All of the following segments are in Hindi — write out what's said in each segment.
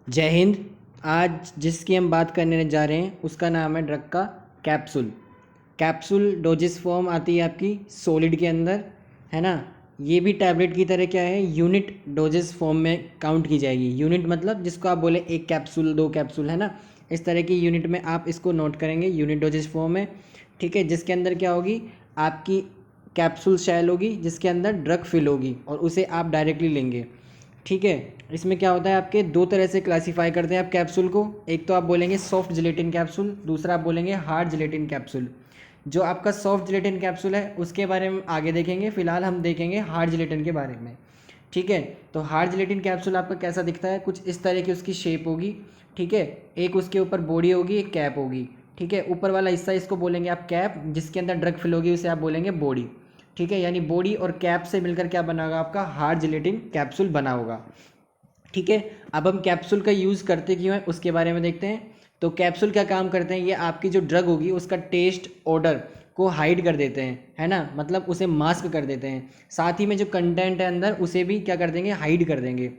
जय हिंद। आज जिसकी हम बात करने जा रहे हैं उसका नाम है ड्रग का कैप्सूल। कैप्सूल डोजेस फॉर्म आती है आपकी सॉलिड के अंदर, है ना। ये भी टैबलेट की तरह क्या है, यूनिट डोजेस फॉर्म में काउंट की जाएगी। यूनिट मतलब जिसको आप बोले एक कैप्सूल, दो कैप्सूल, है ना। इस तरह की यूनिट में आप इसको नोट करेंगे, यूनिट डोजेस फॉर्म में। ठीक है, जिसके अंदर क्या होगी, आपकी कैप्सूल शैल होगी जिसके अंदर ड्रग फिल होगी और उसे आप डायरेक्टली लेंगे। ठीक है, इसमें क्या होता है, आपके दो तरह से क्लासीफाई करते हैं आप कैप्सूल को। एक तो आप बोलेंगे सॉफ्ट जिलेटिन कैप्सूल, दूसरा आप बोलेंगे हार्ड जिलेटिन कैप्सूल। जो आपका सॉफ्ट जिलेटिन कैप्सूल है उसके बारे में आगे देखेंगे, फिलहाल हम देखेंगे हार्ड जिलेटिन के बारे में। ठीक है, तो हार्ड जिलेटिन कैप्सूल आपका कैसा दिखता है, कुछ इस तरह की उसकी शेप होगी। ठीक है, एक उसके ऊपर बॉडी होगी, एक कैप होगी। ठीक है, ऊपर वाला हिस्सा इसको बोलेंगे आप कैप, जिसके अंदर ड्रग फिल होगी उसे आप बोलेंगे बॉडी। ठीक है, यानी बॉडी और कैप से मिलकर क्या बना होगा, आपका हार्ड जिलेटिन कैप्सूल बना होगा। ठीक है, अब हम कैप्सूल का यूज़ करते क्यों है उसके बारे में देखते हैं। तो कैप्सूल क्या काम करते हैं, ये आपकी जो ड्रग होगी उसका टेस्ट ऑर्डर को हाइड कर देते हैं, है ना, मतलब उसे मास्क कर देते हैं। साथ ही में जो कंटेंट है अंदर उसे भी क्या कर देंगे, हाइड कर देंगे।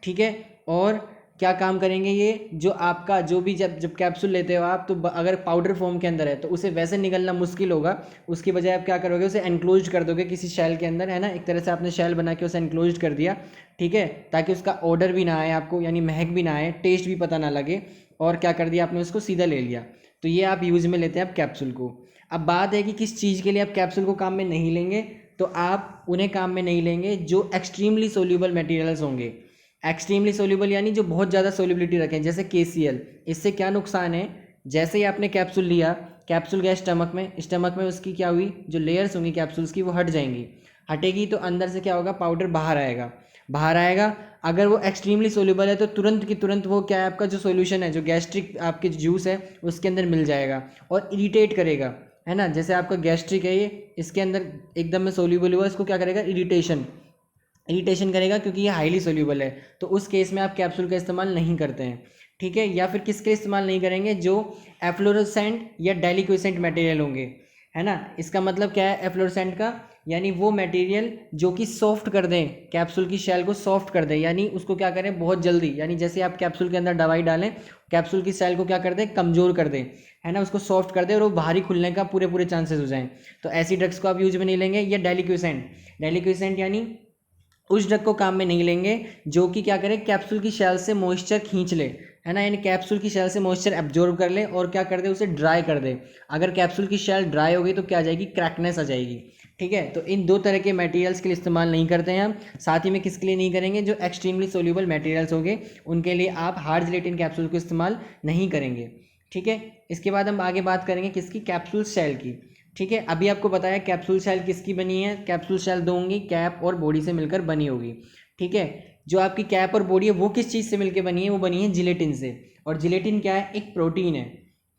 ठीक है, और क्या काम करेंगे ये, जो आपका जो भी जब जब कैप्सूल लेते हो आप, तो अगर पाउडर फॉर्म के अंदर है तो उसे वैसे निकलना मुश्किल होगा। उसकी बजाय आप क्या करोगे, उसे एनक्लोज कर दोगे किसी शेल के अंदर, है ना। एक तरह से आपने शेल बना के उसे एनक्लोज कर दिया। ठीक है, ताकि उसका ऑर्डर भी ना आए आपको, यानी महक भी ना आए, टेस्ट भी पता ना लगे। और क्या कर दिया आपने, उसको सीधा ले लिया। तो ये आप यूज़ में लेते हैं आप कैप्सूल को। अब बात है कि किस चीज़ के लिए आप कैप्सूल को काम में नहीं लेंगे। तो आप उन्हें काम में नहीं लेंगे जो एक्सट्रीमली सोल्यूबल मटेरियल्स होंगे। एक्सट्रीमली सोल्यूबल यानी जो बहुत ज़्यादा सोल्यूबिलिटी रखें, जैसे KCl। इससे क्या नुकसान है, जैसे ही आपने कैप्सूल लिया, कैप्सूल गया स्टमक में उसकी क्या हुई, जो लेयर्स होंगी कैप्सूल्स की वो हट जाएंगी। हटेगी तो अंदर से क्या होगा, पाउडर बाहर आएगा। अगर वो एक्सट्रीमली सोल्यूबल है तो तुरंत की तुरंत वो क्या है, आपका जो सॉल्यूशन है, जो गैस्ट्रिक आपके जूस है उसके अंदर मिल जाएगा और इरिटेट करेगा, है ना। जैसे आपका गैस्ट्रिक है, ये इसके अंदर एकदम में सोल्यूबल हुआ, इसको क्या करेगा, इरिटेशन करेगा, क्योंकि ये हाईली सोल्यूबल है। तो उस केस में आप कैप्सूल का इस्तेमाल नहीं करते हैं। ठीक है, या फिर किसके इस्तेमाल नहीं करेंगे, जो एफ्लोरोसेंट या डेलिक्वेसेंट मटेरियल होंगे, है ना। इसका मतलब क्या है एफ्लोरोसेंट का, यानी वो मटेरियल जो कि सॉफ्ट कर दें, कैप्सूल की शेल को सॉफ्ट कर दें, यानी उसको क्या करें बहुत जल्दी, यानी जैसे आप कैप्सूल के अंदर दवाई डालें, कैप्सूल की शेल को क्या कर दें, कमज़ोर कर दें, है ना, उसको सॉफ्ट कर दें और वो बाहरी खुलने का पूरे पूरे चांसेस हो जाएं। तो ऐसी ड्रग्स को आप यूज में नहीं लेंगे। या डेलिक्वेसेंट यानी उस ड्रग को काम में नहीं लेंगे जो कि क्या करे, कैप्सूल की शेल से मॉइस्चर खींच ले, है ना, यानी कैप्सूल की शेल से मॉइस्चर एब्जॉर्ब कर ले और क्या कर दे, उसे ड्राई कर दे। अगर कैप्सूल की शेल ड्राई हो गई तो क्या आ जाएगी, क्रैकनेस आ जाएगी। ठीक है, तो इन दो तरह के मटेरियल्स के लिए इस्तेमाल नहीं करते हैं हम। साथ ही में किसके लिए नहीं करेंगे, जो एक्सट्रीमली सोल्यूबल मटेरियल्स होंगे उनके लिए आप हार्ड जिलेटिन कैप्सूल को इस्तेमाल नहीं करेंगे। ठीक है, इसके बाद हम आगे बात करेंगे किसकी, कैप्सूल शेल की। ठीक है, अभी आपको बताया कैप्सूल शेल किसकी बनी है, कैप्सूल शेल दो होंगी, कैप और बॉडी से मिलकर बनी होगी। ठीक है, जो आपकी कैप और बॉडी है वो किस चीज़ से मिलकर बनी है, वो बनी है जिलेटिन से। और जिलेटिन क्या है, एक प्रोटीन है।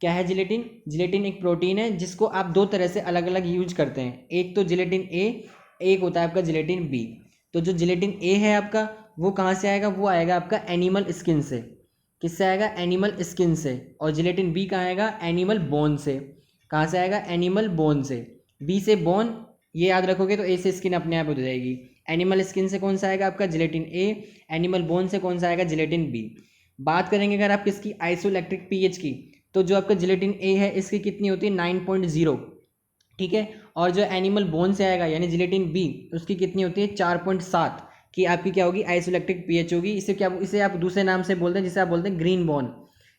क्या है जिलेटिन, जिलेटिन एक प्रोटीन है जिसको आप दो तरह से अलग अलग यूज करते हैं। एक तो जिलेटिन ए, एक होता है आपका जिलेटिन बी। तो जो जिलेटिन ए है आपका, वो कहाँ से आएगा, वो आएगा आपका एनिमल स्किन से। किससे आएगा, एनिमल स्किन से। और जिलेटिन बी कहाँ आएगा, एनिमल बोन से। कहाँ से आएगा, एनिमल बोन से। बी से बोन, ये याद रखोगे तो ए से स्किन अपने आप हो जाएगी। एनिमल स्किन से कौन सा आएगा आपका, जिलेटिन ए। एनिमल बोन से कौन सा आएगा, जिलेटिन बी। बात करेंगे अगर आप किसकी, आइसोइलेक्ट्रिक पीएच की, तो जो आपका जिलेटिन ए है इसकी कितनी होती है, 9.0। ठीक है, और जो एनिमल बोन से आएगा यानी जिलेटिन बी, उसकी कितनी होती है, 4.7 की आपकी क्या होगी, आइसोइलेक्ट्रिक पीएच होगी। इसे आप दूसरे नाम से बोलते हैं, जिसे आप बोलते हैं ग्रीन बोन।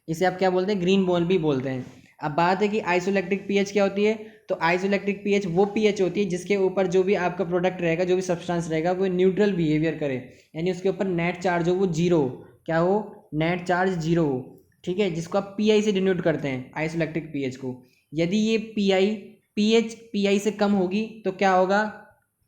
इसे आप क्या बोलते हैं, ग्रीन बोन भी बोलते हैं। अब बात है कि आइसोइलेक्ट्रिक पीएच क्या होती है। तो आइसोइलेक्ट्रिक पीएच वो पीएच होती है जिसके ऊपर जो भी आपका प्रोडक्ट रहेगा, जो भी सब्सटेंस रहेगा, वो न्यूट्रल बिहेवियर करे, यानी उसके ऊपर नेट चार्ज हो वो जीरो हो। क्या हो, नेट चार्ज जीरो हो। ठीक है, जिसको आप पीआई से डिनोट करते हैं, आइसोइलेक्ट्रिक पीएच को। यदि ये पीआई से कम होगी तो क्या होगा,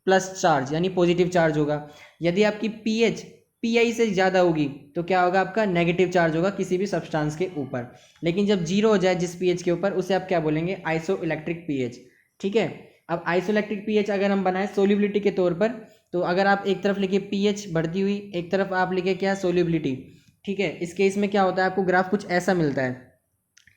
प्लस चार्ज यानी पॉजिटिव चार्ज होगा। यदि आपकी पीएच पीआई से ज़्यादा होगी तो क्या होगा, आपका नेगेटिव चार्ज होगा किसी भी सब्सटेंस के ऊपर। लेकिन जब जीरो हो जाए जिस पीएच के ऊपर, उसे आप क्या बोलेंगे, आइसोइलेक्ट्रिक पीएच। ठीक है, अब आइसोइलेक्ट्रिक पीएच अगर हम बनाए सोल्यूबिलिटी के तौर पर, तो अगर आप एक तरफ लिखिए पीएच बढ़ती हुई, एक तरफ आप लिखिए क्या, सोल्यूबिलिटी। ठीक है, इस केस में क्या होता है, आपको ग्राफ कुछ ऐसा मिलता है।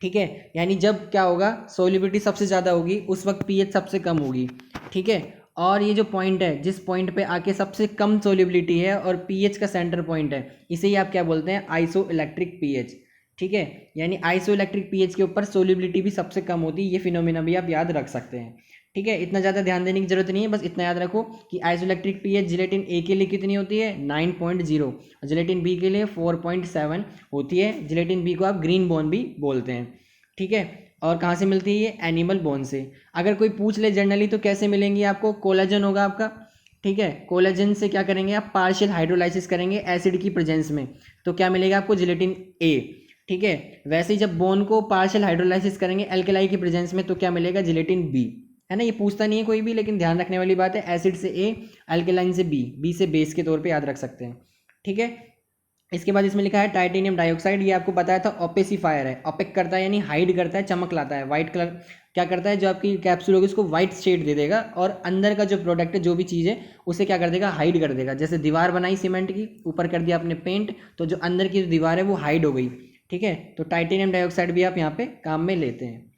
ठीक है, यानी जब क्या होगा, सोल्यूबिलिटी सबसे ज़्यादा होगी उस वक्त पीएच सबसे कम होगी। ठीक है, और ये जो पॉइंट है, जिस पॉइंट पे आके सबसे कम सोल्युबिलिटी है और पीएच का सेंटर पॉइंट है, इसे ही आप क्या बोलते हैं, आइसो इलेक्ट्रिक पीएच। ठीक है, यानी आइसो इलेक्ट्रिक पीएच के ऊपर सोल्युबिलिटी भी सबसे कम होती है। ये फिनोमिना भी आप याद रख सकते हैं। ठीक है, इतना ज़्यादा ध्यान देने की जरूरत नहीं है, बस इतना याद रखो कि आइसोइलेक्ट्रिक पीएच जिलेटिन ए के लिए कितनी होती है, 9.0, और जिलेटिन बी के लिए 4.7 होती है। जिलेटिन बी को आप ग्रीन बोन भी बोलते हैं। ठीक है, और कहाँ से मिलती है ये, एनिमल बोन से। अगर कोई पूछ ले जनरली तो कैसे मिलेंगी आपको, कोलाजन होगा आपका। ठीक है, कोलाजन से क्या करेंगे आप, पार्शियल हाइड्रोलाइसिस करेंगे एसिड की प्रेजेंस में, तो क्या मिलेगा आपको, जिलेटिन ए। ठीक है, वैसे ही जब बोन को पार्शियल हाइड्रोलाइसिस करेंगे एल्केलाई की प्रेजेंस में, तो क्या मिलेगा, जिलेटिन बी। है ना, ये पूछता नहीं है कोई भी, लेकिन ध्यान रखने वाली बात है, एसिड से ए, अल्केलाइन से बी, बी से बेस के तौर पे याद रख सकते हैं। ठीक है, इसके बाद इसमें लिखा है टाइटेनियम डाइऑक्साइड। ये आपको बताया था ओपेसिफायर है, ओपेक करता है यानी हाइड करता है, चमक लाता है, वाइट कलर क्या करता है, जो आपकी कैप्सूल होगी उसको वाइट शेड दे देगा, और अंदर का जो प्रोडक्ट है, जो भी चीज़ है, उसे क्या कर देगा, हाइड कर देगा। जैसे दीवार बनाई सीमेंट की, ऊपर कर दिया आपने पेंट, तो जो अंदर की जो दीवार है वो हाइड हो गई। ठीक है, तो टाइटेनियम डाइऑक्साइड भी आप यहाँ पे काम में लेते हैं।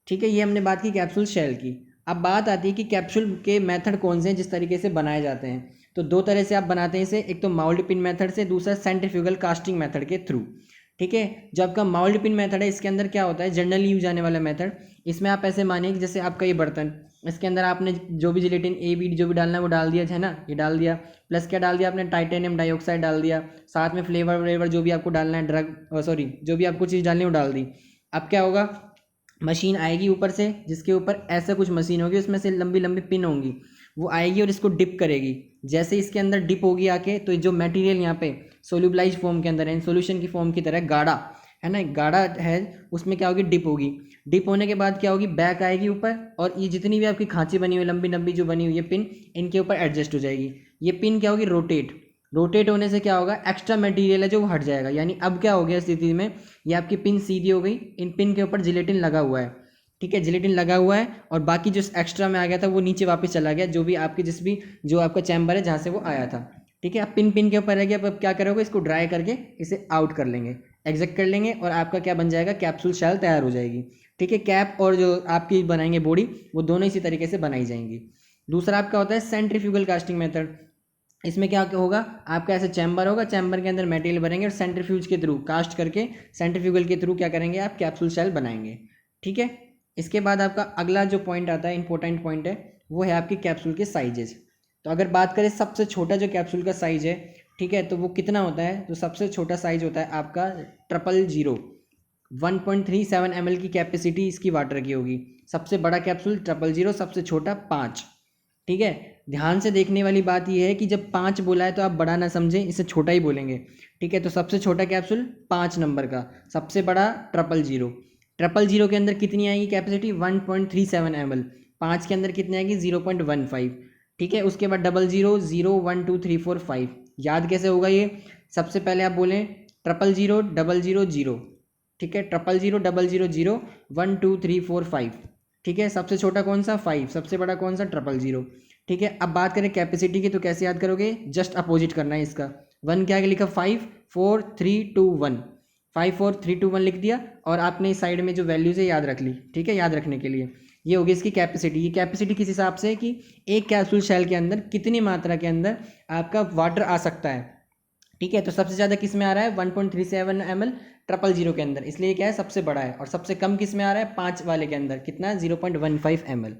ठीक है, ये हमने बात की कैप्सूल शेल की। अब बात आती है कि कैप्सूल के मेथड कौन से हैं, जिस तरीके से बनाए जाते हैं। तो दो तरह से आप बनाते हैं इसे, एक तो माउल्ड पिन मेथड से, दूसरा सेंट्रीफ्यूगल कास्टिंग मेथड के थ्रू। ठीक है, जो आपका माउल्ड पिन मेथड है, इसके अंदर क्या होता है, जनरली यूज आने वाला मेथड, इसमें आप ऐसे मानिए कि जैसे आपका ये बर्तन, इसके अंदर आपने जो भी जिलेटिन ए बी जो भी डालना है वो डाल दिया है ना, ये डाल दिया, प्लस क्या डाल दिया आपने, टाइटेनियम डाइऑक्साइड डाल दिया, साथ में फ्लेवर जो भी आपको डालना है, जो भी आपको चीज़ डालनी है वो डाल दी। अब क्या होगा, मशीन आएगी ऊपर से, जिसके ऊपर ऐसा कुछ मशीन होगी, उसमें से लंबी लंबी पिन होंगी, वो आएगी और इसको डिप करेगी। जैसे इसके अंदर डिप होगी आके, तो जो मटेरियल यहाँ पे सोल्यूबलाइज फॉर्म के अंदर है, सोल्यूशन की फॉर्म की तरह गाढ़ा है ना, गाढ़ा है, उसमें क्या होगी, डिप होगी। डिप होने के बाद क्या होगी, बैक आएगी ऊपर, और ये जितनी भी आपकी खांची बनी हुई लंबी लंबी जो बनी हुई है पिन, इनके ऊपर एडजस्ट हो जाएगी। ये पिन क्या होगी, रोटेट होने से क्या होगा, एक्स्ट्रा मटेरियल है जो वो हट जाएगा। यानी अब क्या हो गया स्थिति में, ये आपकी पिन सीधी हो गई, इन पिन के ऊपर जिलेटिन लगा हुआ है। ठीक है, जिलेटिन लगा हुआ है, और बाकी जो एक्स्ट्रा में आ गया था वो नीचे वापस चला गया, जो भी आपके जो आपका चैम्बर है जहाँ से वो आया था। ठीक है, अब पिन के ऊपर रह गया, अब क्या करोगे, इसको ड्राई करके इसे आउट कर लेंगे, एग्जैक्ट कर लेंगे, और आपका क्या बन जाएगा, कैप्सूल शेल तैयार हो जाएगी। ठीक है, कैप और जो आपकी बनाएंगे बॉडी, वो दोनों इसी तरीके से बनाई जाएंगी। दूसरा आपका होता है सेंट्रीफ्यूगल कास्टिंग मेथड। इसमें क्या होगा, आपका ऐसे चैम्बर होगा, चैम्बर के अंदर मटेरियल भरेंगे और सेंट्रीफ्यूज के थ्रू कास्ट करके, सेंट्रीफ्यूगल के थ्रू क्या करेंगे, आप कैप्सूल शेल बनाएंगे। ठीक है, इसके बाद आपका अगला जो पॉइंट आता है, इंपॉर्टेंट पॉइंट है, वो है आपकी कैप्सूल के साइजेज। तो अगर बात करें सबसे छोटा जो कैप्सूल का साइज है, ठीक है, तो वो कितना होता है, तो सबसे छोटा साइज होता है आपका 000 1.37 ml की कैपेसिटी इसकी वाटर की होगी। सबसे बड़ा कैप्सूल 000, सबसे छोटा 5। ठीक है, ध्यान से देखने वाली बात यह है कि जब 5 बोला है तो आप बड़ा ना समझें, इसे छोटा ही बोलेंगे। ठीक है, तो सबसे छोटा कैप्सूल 5 नंबर का, सबसे बड़ा 000 के अंदर कितनी आएगी कैपेसिटी, 1.37 ml। 5 के अंदर कितनी आएगी, 0.15। ठीक है, उसके बाद 00 0 1 2 3 4 5। याद कैसे होगा ये, सबसे पहले आप बोलें 000 000। ठीक है, 000 000 1 2 3 4 5। ठीक है, सबसे छोटा कौन सा, 5, सबसे बड़ा कौन सा, 000। ठीक है, अब बात करें कैपेसिटी की, तो कैसे याद करोगे, जस्ट अपोजिट करना है इसका। 1 क्या लिखा, 5 4 3 2 1, 5 4 3 2 1 लिख दिया, और आपने इस साइड में जो वैल्यूज है याद रख ली। ठीक है, याद रखने के लिए ये होगी इसकी कैपेसिटी। ये कैपेसिटी किस हिसाब से कि एक कैप्सूल शेल के अंदर कितनी मात्रा के अंदर आपका वाटर आ सकता है। ठीक है, तो सबसे ज़्यादा किस में आ रहा है, 1.37 ml 000 के अंदर, इसलिए क्या है, सबसे बड़ा है। और सबसे कम किस में आ रहा है, 5 वाले के अंदर, कितना है, 0.15 ml।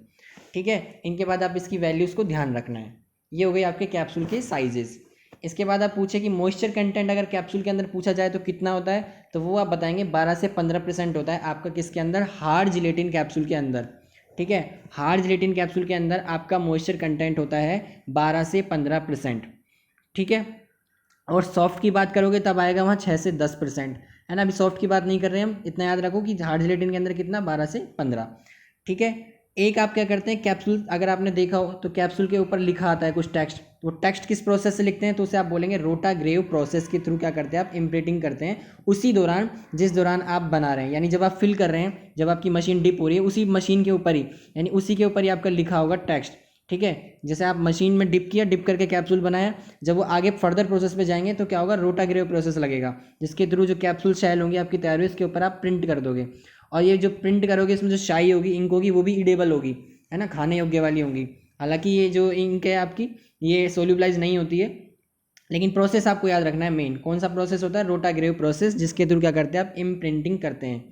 ठीक है, इनके बाद आप इसकी वैल्यूज़ को ध्यान रखना है। ये हो गई आपके कैप्सूल के साइजेस। इसके बाद आप पूछे कि मॉइस्चर कंटेंट अगर कैप्सूल के अंदर पूछा जाए तो कितना होता है, तो वो आप बताएंगे 12 से 15% होता है आपका किसके अंदर, हार्ड जिलेटिन कैप्सूल के अंदर। ठीक है, हार्ड जिलेटिन कैप्सूल के अंदर आपका मॉइस्चर कंटेंट होता है 12 से 15%। ठीक है, और सॉफ्ट की बात करोगे तब आएगा वहाँ 6 से 10%। है ना, अभी सॉफ्ट की बात नहीं कर रहे हैं हम, इतना याद रखो कि हार्ड जिलेटिन के अंदर कितना, 12 से 15। ठीक है, एक आप क्या करते हैं, कैप्सूल अगर आपने देखा हो तो कैप्सूल के ऊपर लिखा आता है कुछ टेक्स्ट, वो टेक्स्ट किस प्रोसेस से लिखते हैं, तो उसे आप बोलेंगे रोटाग्रेव प्रोसेस के थ्रू क्या करते हैं आप, इम्प्रिंटिंग करते हैं उसी दौरान जिस दौरान आप बना रहे हैं। यानी जब आप फिल कर रहे हैं, जब आपकी मशीन डिप हो रही है, उसी मशीन के ऊपर ही, यानी उसी के ऊपर ही आपका लिखा होगा टेक्स्ट। ठीक है, जैसे आप मशीन में डिप किया, डिप करके कैप्सूल बनाया, जब वो आगे फर्दर प्रोसेस पे जाएंगे तो क्या होगा, रोटाग्रेव प्रोसेस लगेगा, जिसके थ्रू जो कैप्सूल शेल होंगी आपकी तैयार हुई, उसके ऊपर आप प्रिंट कर दोगे। और ये जो प्रिंट करोगे, इसमें जो शाई होगी, इंक होगी, वो भी ईडेबल होगी, है ना, खाने योग्य वाली होंगी। हालांकि ये जो इंक है आपकी ये सोल्यूबलाइज नहीं होती है, लेकिन प्रोसेस आपको याद रखना है मेन कौन सा प्रोसेस होता है, रोटाग्रेव प्रोसेस, जिसके थ्रू क्या करते हैं आप इम्प्रिंटिंग करते हैं।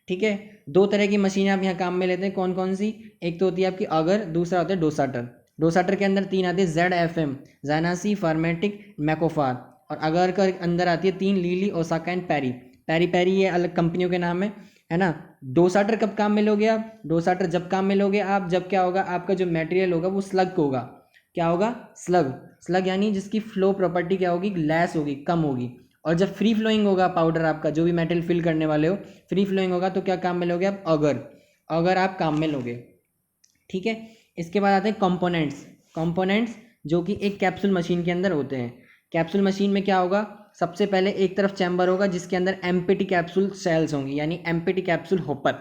ठीक है, दो तरह की मशीनें आप यहाँ काम में लेते हैं, कौन कौन सी, एक तो होती है आपकी अगर, दूसरा होता है डोसाटर। डोसाटर के अंदर 3 आते हैं, ZFM, जानासी, फार्मेटिक, मैकोफार, और अगर का अंदर आती है 3, लीली, ओसाका एंड पैरी। पैरी पैरी ये अलग कंपनियों के नाम है ना। डोसाटर कब काम में लोगे आप, डोसाटर जब काम में लोगे आप जब क्या होगा, आपका जो मटेरियल होगा वो स्लग होगा, क्या होगा, स्लग। स्लग यानी जिसकी फ्लो प्रॉपर्टी क्या होगी, लेस होगी, कम होगी। और जब फ्री फ्लोइंग होगा पाउडर आपका, जो भी मेटल फिल करने वाले हो, फ्री फ्लोइंग होगा तो क्या काम में लोगे आप, अगर, अगर आप काम में लोगे। ठीक है, इसके बाद आते हैं कंपोनेंट्स। कंपोनेंट्स जो कि एक कैप्सूल मशीन के अंदर होते हैं। कैप्सूल मशीन में क्या होगा, सबसे पहले एक तरफ चैम्बर होगा जिसके अंदर एम्प्टी कैप्सूल सेल्स होंगी, यानी एम्प्टी कैप्सूल होपर।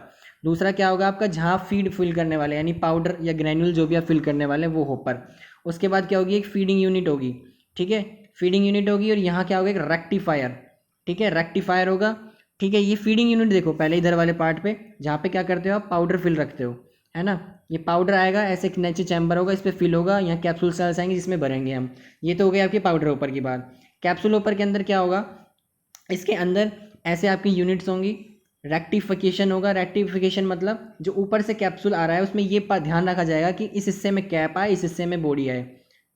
दूसरा क्या होगा आपका, जहाँ फीड फिल करने वाले यानी पाउडर या ग्रैन्यूल जो भी आप फिल करने वाले हैं वो होपर। उसके बाद क्या होगी, एक फीडिंग यूनिट होगी। ठीक है, फीडिंग यूनिट होगी, और यहाँ क्या होगा, एक रेक्टिफायर। ठीक है, रेक्टिफायर होगा। ठीक है, ये फीडिंग यूनिट देखो पहले इधर वाले पार्ट पे, जहाँ पे क्या करते हो आप, पाउडर फिल रखते हो, है ना। ये पाउडर आएगा, ऐसे एक नीचे चैम्बर होगा, इस पर फिल होगा, यहाँ कैप्सूल सेल्स आएंगे जिसमें भरेंगे हम। ये तो हो गई आपकी पाउडर ऊपर की बात। कैप्सूल ऊपर के अंदर क्या होगा, इसके अंदर ऐसे आपकी यूनिट्स होंगी। रेक्टिफिकेशन होगा, रेक्टिफिकेशन मतलब जो ऊपर से कैप्सूल आ रहा है उसमें ये ध्यान रखा जाएगा कि इस हिस्से में कैप आए, इस हिस्से में बॉडी आए।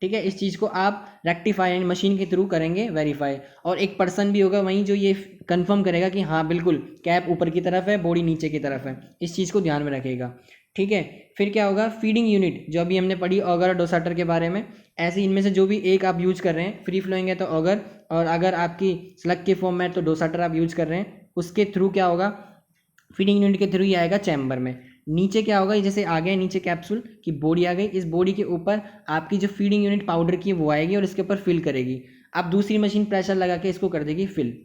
ठीक है, इस चीज़ को आप रेक्टिफाई यानी मशीन के थ्रू करेंगे वेरीफाई। और एक पर्सन भी होगा वहीं जो ये कंफर्म करेगा कि हाँ बिल्कुल कैप ऊपर की तरफ है, बॉडी नीचे की तरफ है, इस चीज़ को ध्यान में रखेगा। ठीक है, फिर क्या होगा, फीडिंग यूनिट जो अभी हमने पढ़ी ऑगर और डोसाटर के बारे में, ऐसे इनमें से जो भी एक आप यूज कर रहे हैं, फ्री फ्लोइंग है तो ऑगर, और अगर आपकी स्लग के फॉर्म में है तो डोसाटर आप यूज कर रहे हैं, उसके थ्रू क्या होगा, फीडिंग यूनिट के थ्रू ही आएगा चैम्बर में। नीचे क्या होगा, जैसे आ गए नीचे कैप्सूल की बॉडी आ गई, इस बॉडी के ऊपर आपकी जो फीडिंग यूनिट पाउडर की वो आएगी और इसके ऊपर फिल करेगी। अब दूसरी मशीन प्रेशर लगा के इसको कर देगी फिल।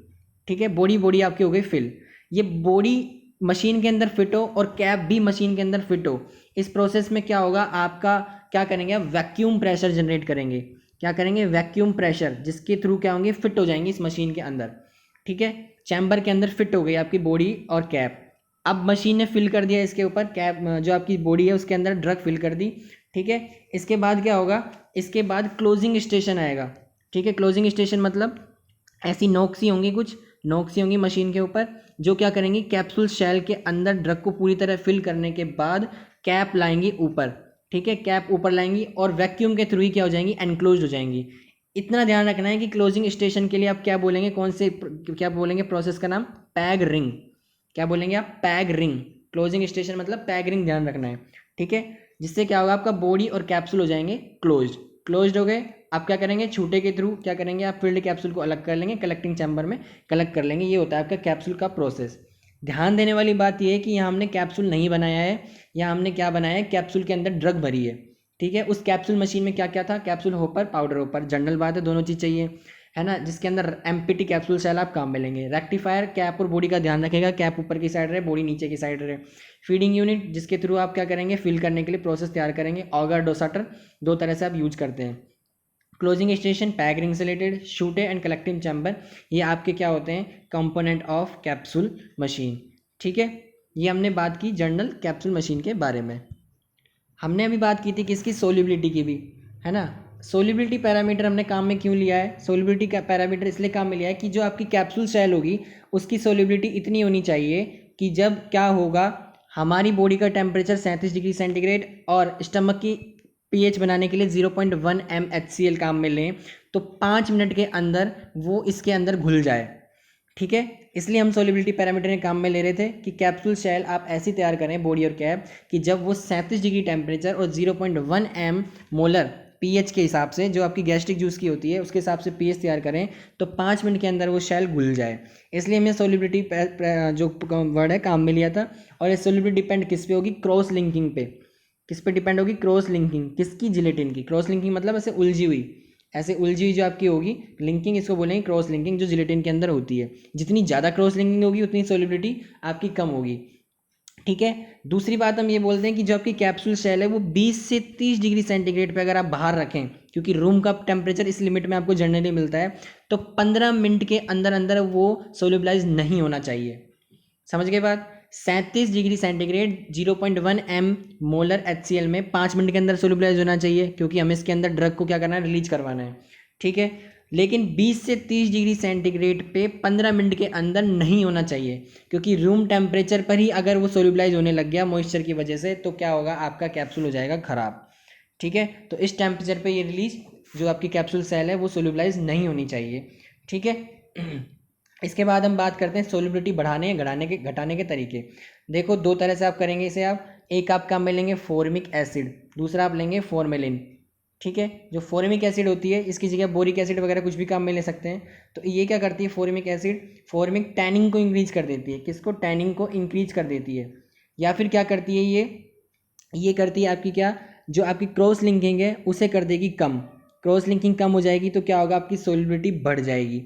ठीक है, बॉडी बॉडी आपकी हो गई फिल। ये बॉडी मशीन के अंदर फिट हो और कैप भी मशीन के अंदर फिट हो, इस प्रोसेस में क्या होगा आपका, क्या करेंगे आप, वैक्यूम प्रेशर जनरेट करेंगे। क्या करेंगे, वैक्यूम प्रेशर, जिसके थ्रू क्या होंगे, फिट हो जाएंगे इस मशीन के अंदर। ठीक है, चैम्बर के अंदर फिट हो गई आपकी बॉडी और कैप। अब मशीन ने फिल कर दिया इसके ऊपर, कैप जो आपकी बॉडी है उसके अंदर ड्रग फिल कर दी। ठीक है, इसके बाद क्या होगा, इसके बाद क्लोजिंग स्टेशन आएगा। ठीक है, क्लोजिंग स्टेशन मतलब ऐसी नोक्सी होंगी, कुछ नोक्सी होंगी मशीन के ऊपर, जो क्या करेंगी, कैप्सूल शेल के अंदर ड्रग को पूरी तरह फिल करने के बाद कैप लाएंगी ऊपर। ठीक है, कैप ऊपर लाएंगी और वैक्यूम के थ्रू ही क्या हो जाएंगी, एनक्लोज हो जाएंगी। इतना ध्यान रखना है कि क्लोजिंग स्टेशन के लिए आप क्या बोलेंगे, कौन से क्या बोलेंगे, प्रोसेस का नाम पैग रिंग। क्या बोलेंगे आप, पैग रिंग। क्लोजिंग स्टेशन मतलब पैग रिंग, ध्यान रखना है। ठीक है, जिससे क्या होगा, आपका बॉडी और कैप्सूल हो जाएंगे क्लोज्ड। क्लोज्ड हो गए, आप क्या करेंगे, छूटे के थ्रू क्या करेंगे, आप फील्ड कैप्सूल को अलग कर लेंगे, कलेक्टिंग चैम्बर में कलेक्ट कर लेंगे। ये होता है आपका कैप्सूल का प्रोसेस। ध्यान देने वाली बात यह है कि यहाँ हमने कैप्सूल नहीं बनाया है, यहाँ हमने क्या बनाया है, कैप्सूल के अंदर ड्रग भरी है। ठीक है, उस कैप्सूल मशीन में क्या क्या था, capsule hopper, powder hopper, general बात है, दोनों चीज़ चाहिए, है ना। जिसके अंदर एम्प्टी कैप्सूल सेल आप काम में लेंगे। रेक्टिफायर कैप और बॉडी का ध्यान रखेगा, कैप ऊपर की साइड रहे, बॉडी नीचे की साइड रहे। फीडिंग यूनिट जिसके थ्रू आप क्या करेंगे, फिल करने के लिए प्रोसेस तैयार करेंगे। ऑगर, डोसाटर, दो तरह से आप यूज करते हैं। क्लोजिंग स्टेशन, पैग रिंग से रिलेटेड, शूटे एंड कलेक्टिंग चैम्बर, ये आपके क्या होते हैं, कंपोनेंट ऑफ कैप्सूल मशीन। ठीक है, ये हमने बात की जनरल कैप्सूल मशीन के बारे में। हमने अभी बात की थी किसकी, सोल्यूबिलिटी की भी, है ना। सोल्यूबिलिटी पैरामीटर हमने काम में क्यों लिया है, सोल्यूबिलिटी का पैरामीटर इसलिए काम में लिया है कि जो आपकी कैप्सूल सेल होगी उसकी सोल्यूबिलिटी इतनी होनी चाहिए कि जब क्या होगा, हमारी बॉडी का टेम्परेचर 37 डिग्री सेंटीग्रेड और स्टमक की पीएच बनाने के लिए 0.1 mHCl काम में लें, तो 5 मिनट के अंदर वो इसके अंदर घुल जाए। ठीक है, इसलिए हम सोल्यूबिलिटी पैरामीटर ने काम में ले रहे थे कि कैप्सूल शेल आप ऐसी तैयार करें, बॉडी और कैप, कि जब वो 37 डिग्री टेम्परेचर और 0.1 m मोलर पीएच के हिसाब से, जो आपकी गैस्ट्रिक जूस की होती है उसके हिसाब से पीएच तैयार करें, तो 5 मिनट के अंदर वो शेल घुल जाए। इसलिए हमने सोल्यूबिलिटी जो वर्ड है काम में लिया था। और ये सोल्यूबिलिटी डिपेंड किस पे होगी, क्रॉस लिंकिंग पे। किस पे डिपेंड होगी, क्रॉस लिंकिंग, किसकी, जिलेटिन की। क्रॉस लिंकिंग मतलब ऐसे उलझी हुई, ऐसे उलझी हुई जो आपकी होगी लिंकिंग, इसको बोलेंगे क्रॉस लिंकिंग, जो जिलेटिन के अंदर होती है। जितनी ज़्यादा क्रॉस लिंकिंग होगी उतनी सोल्यूबिलिटी आपकी कम होगी। ठीक है, दूसरी बात हम ये बोलते हैं कि जो आपकी कैप्सूल शेल है वो 20 से 30 डिग्री सेंटीग्रेड पे अगर आप बाहर रखें, क्योंकि रूम का टेम्परेचर इस लिमिट में आपको जनरली मिलता है, तो 15 मिनट के अंदर अंदर वो सोल्यूबलाइज नहीं होना चाहिए। समझ गए बात, 37 degree centigrade 0.1 m molar HCl में 5 मिनट के अंदर सोल्यूबलाइज होना चाहिए, क्योंकि हमें इसके अंदर ड्रग को क्या करना है, रिलीज करवाना है। ठीक है, लेकिन 20 से 30 डिग्री सेंटीग्रेड पे 15 मिनट के अंदर नहीं होना चाहिए, क्योंकि रूम टेम्परेचर पर ही अगर वो सोल्यूबलाइज होने लग गया मॉइस्चर की वजह से, तो क्या होगा, आपका कैप्सूल हो जाएगा ख़राब। ठीक है, तो इस टेम्परेचर पे ये रिलीज जो आपकी कैप्सूल सेल है वो सोल्यूबलाइज नहीं होनी चाहिए। ठीक है, इसके बाद हम बात करते हैं सोल्यूबिलिटी बढ़ाने या घटाने के तरीके। देखो, दो तरह से आप करेंगे इसे। आप एक आप काम में लेंगे फॉर्मिक एसिड, दूसरा आप लेंगे फॉर्मेलिन। ठीक है, जो फॉर्मिक एसिड होती है इसकी जगह बोरिक एसिड वगैरह कुछ भी काम में ले सकते हैं। तो ये क्या करती है फॉर्मिक एसिड, फॉर्मिक टैनिंग को इंक्रीज कर देती है। किसको, टैनिंग को इंक्रीज कर देती है। या फिर क्या करती है ये करती है आपकी क्या, जो आपकी क्रॉस लिंकिंग है उसे कर देगी कम। क्रॉस लिंकिंग कम हो जाएगी तो क्या होगा, आपकी सोल्युबिलिटी बढ़ जाएगी।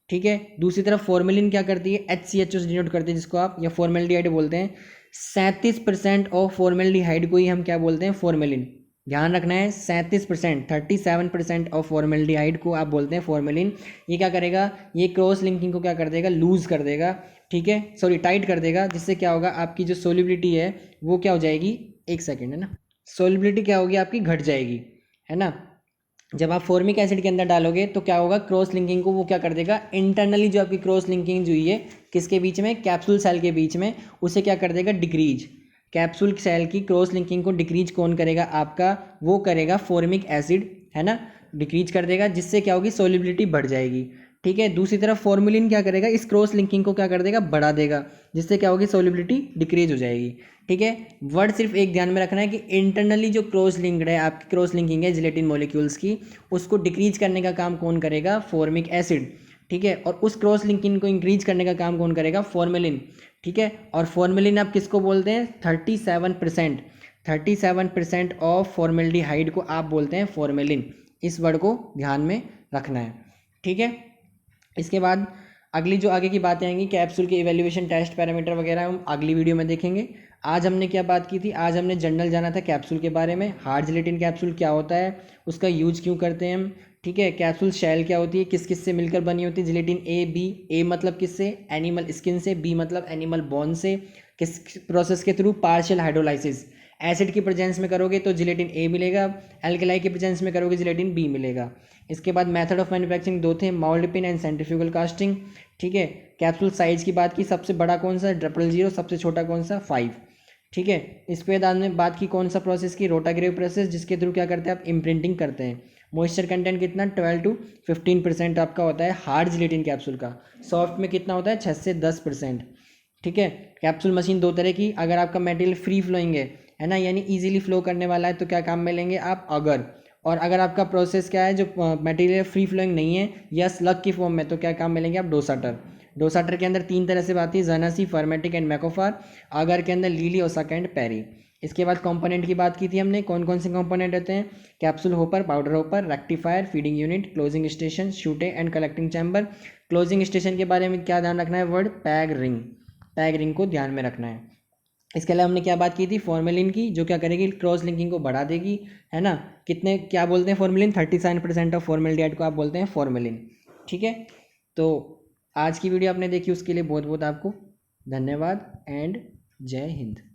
ठीक है, दूसरी तरफ फॉर्मेलिन क्या करती है, HCHO से डिनोट करते हैं जिसको आप, या फॉर्मेल्डिहाइड बोलते हैं। 37% ऑफ फॉर्मेल्डिहाइड को ही हम क्या बोलते हैं, फॉर्मेलिन। ध्यान रखना है, 37%, 37% ऑफ फॉर्मेल्डिहाइड को आप बोलते हैं फॉर्मेलिन। ये क्या करेगा, ये क्रॉस लिंकिंग को क्या कर देगा, लूज कर देगा। ठीक है, सॉरी टाइट कर देगा, जिससे क्या होगा, आपकी जो सोल्युबिलिटी है वो क्या हो जाएगी, एक सेकेंड है ना, सोल्युबिलिटी क्या होगी आपकी, घट जाएगी, है ना। जब आप फॉर्मिक एसिड के अंदर डालोगे तो क्या होगा, क्रॉस लिंकिंग को वो क्या कर देगा, इंटरनली जो आपकी क्रॉस लिंकिंग जो हुई है किसके बीच में, कैप्सूल सेल के बीच में, उसे क्या कर देगा, डिक्रीज। कैप्सूल सेल की क्रॉस लिंकिंग को डिक्रीज कौन करेगा, आपका वो करेगा फॉर्मिक एसिड, है ना, डिक्रीज कर देगा, जिससे क्या होगी, सोल्युबिलिटी बढ़ जाएगी। ठीक है, दूसरी तरफ फॉर्मेलिन क्या करेगा, इस क्रॉस लिंकिंग को क्या कर देगा, बढ़ा देगा, जिससे क्या होगी, सोल्युबिलिटी डिक्रीज हो जाएगी। ठीक है, वर्ड सिर्फ एक ध्यान में रखना है कि इंटरनली जो क्रॉस लिंक्ड है, आपकी क्रॉस लिंकिंग है जिलेटिन मॉलिक्यूल्स की, उसको डिक्रीज करने का काम कौन करेगा, फॉर्मिक एसिड। ठीक है, और उस क्रॉस लिंकिंग को इंक्रीज करने का काम कौन करेगा, फॉर्मेलिन। ठीक है, और फॉर्मेलिन आप किसको बोलते हैं, 37% ऑफ फॉर्मेल्डिहाइड को आप बोलते हैं फॉर्मेलिन। इस वर्ड को ध्यान में रखना है। ठीक है, इसके बाद अगली जो आगे की बातें आएंगी, कैप्सूल के इवैल्यूएशन टेस्ट पैरामीटर वगैरह हम अगली वीडियो में देखेंगे। आज हमने क्या बात की थी, आज हमने जनरल जाना था कैप्सूल के बारे में, हार्ड जिलेटिन कैप्सूल क्या होता है, उसका यूज क्यों करते हैं हम। ठीक है, कैप्सूल शेल क्या होती है, किस किस से मिलकर बनी होती है, जिलेटिन ए बी, ए मतलब किससे, एनिमल स्किन से, बी मतलब एनिमल बोन से, किस प्रोसेस के थ्रू, पार्शियल हाइड्रोलाइसिस। एसिड की प्रेजेंस में करोगे तो जिलेटिन ए मिलेगा, एल्कलाई की प्रेजेंस में करोगे जिलेटिन बी मिलेगा। इसके बाद मेथड ऑफ मैन्युफैक्चरिंग दो थे, mould pin and centrifugal casting. ठीक है, कैप्सूल साइज की बात की, सबसे बड़ा कौन सा, 000, सबसे छोटा कौन सा, 5। ठीक है, इस पे बाद में बात की कौन सा प्रोसेस की, रोटाग्रेव प्रोसेस, जिसके थ्रू क्या करते हैं आप, इम्प्रिंटिंग करते हैं। मॉइस्चर कंटेंट कितना, 12 to 15% आपका होता है हार्ड जिलेटिन कैप्सूल का। सॉफ्ट में कितना होता है, 6 से 10%। ठीक है, कैप्सूल मशीन दो तरह की, अगर आपका मटेरियल फ्री फ्लोइंग है ना, यानी इजीली फ्लो करने वाला है, तो क्या काम में लेंगे आप, अगर। और अगर आपका प्रोसेस क्या है, जो मटेरियल फ्री फ्लोइंग नहीं है या स्लग की फॉर्म में, तो क्या काम में लेंगे आप, डोसाटर। डोसाटर के अंदर 3 तरह से आती है, जर्नसी, फर्मेटिक एंड मैकोफार। अगर के अंदर लीली, ओसाका एंड पेरी। इसके बाद कंपोनेंट की बात की थी हमने, कौन कौन से कंपोनेंट रहते हैं, capsule hopper, powder hopper, rectifier, feeding unit, closing station, chute and collecting chamber. Closing station के बारे में क्या ध्यान रखना है, word peg ring, peg ring को ध्यान में रखना है। इसके अलावा हमने क्या बात की थी, फॉर्मेलिन की, जो क्या करेगी, क्रॉस लिंकिंग को बढ़ा देगी, है ना। कितने क्या बोलते हैं फॉर्मेलिन, 37% ऑफ फॉर्मेल्डिहाइड को आप बोलते हैं फॉर्मेलिन। ठीक है, तो आज की वीडियो आपने देखी उसके लिए बहुत बहुत आपको धन्यवाद एंड जय हिंद।